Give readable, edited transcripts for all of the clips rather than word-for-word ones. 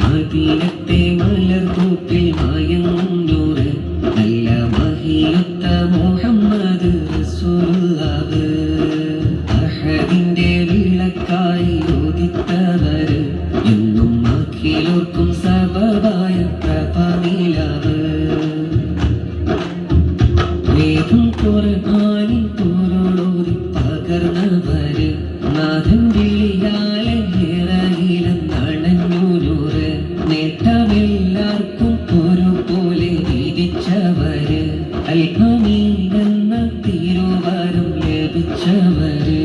മദീനത്തെ മലർകൂട്ടിൽ മയങ്ങുന്നൂറ് നല്ല മഹിയൊത്ത മുഹമ്മദ് റസൂലുള്ളാഹ്. അഹദിന്റെ വിളക്കായി ഉദിത്തവര് എന്നും അഖിലോർക്കും സബബായ പ്രഭനിലാവ്. വേദം ഖുർആനിൽ പൊരുളോതി പകർന്നവര് നാഥൻ വിളിയാലെ ഹിറയിലെന്നണഞ്ഞൂനൂറ്. നേട്ടമെല്ലാവർക്കും ഒരുപോലെ വിധിച്ചവര് അൽഅമീനെന്ന തിരുവരം ലഭിച്ചവര്.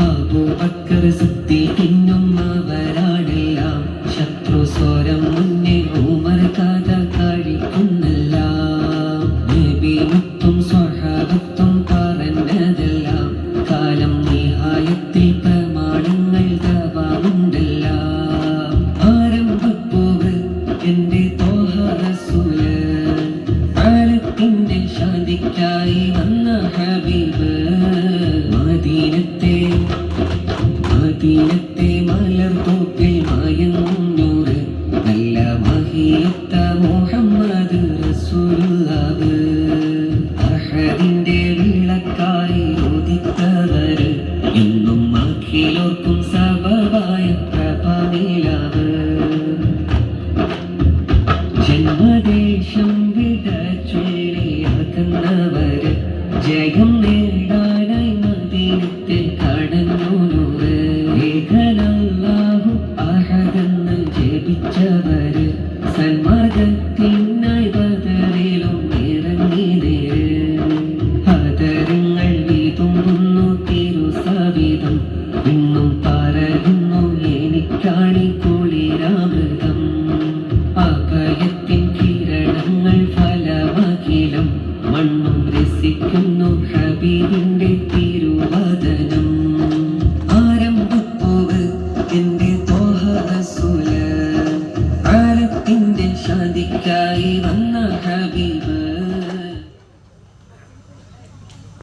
അബൂബക്കർ സിദ്ദീഖിനും അവരാണെല്ലാം ശത്രു സ്വരം മുന്നേ ഉമർ കഥ കഴിക്കുന്നെല്ലാം. നബിമുത്തും സ്വഹാബത്തും പറഞ്ഞതെല്ലാം കാലം നിഹായത്തിൽ പ്രമാണങ്ങൾ ദവാമുണ്ടെല്ലാം. ആരംഭപ്പൂവ് എന്റെ ത്വാഹ റസൂല്, ആലത്തിന്റെ ശാന്തിക്കായി വന്ന ഹബീബ്. മദീനത്തെ മലർതോപ്പിൽ മയങ്ങുന്നൂറ് നല്ല മഹിയൊത്ത മുഹമ്മദ് റസൂലുള്ളാഹ്. അഹദിന്റെ വിളക്കായി ഉദിത്തവര് എന്നും അഖിലോർക്കും സബബായ പ്രഭനിലാവ്. ജന്മദേശം വിട ചൊല്ലിയാകുന്നവര് ജയം നേടാനായി മദീനത്തിൽ കടന്നൂനൂറ്. ഏകനല്ലാഹു അഹദെന്ന് ജപിച്ചവര് സന്മാർഗത്തിനായി ബദറിലും ഇറങ്ങി നേര്. ഹദരങ്ങൾ വീതുമ്പുന്നു തിരുസവിധം ഇന്നും പറയുന്നു എനിക്കാണി കുളിരാമൃതം. അഭയത്തിൻ കിരണങ്ങൾ ഫലമഖിലം മണ്ണും രസിക്കുന്നു ഹബീബിന്റെ തിരുവദനം. ആരംഭപ്പൂവ് എന്റെ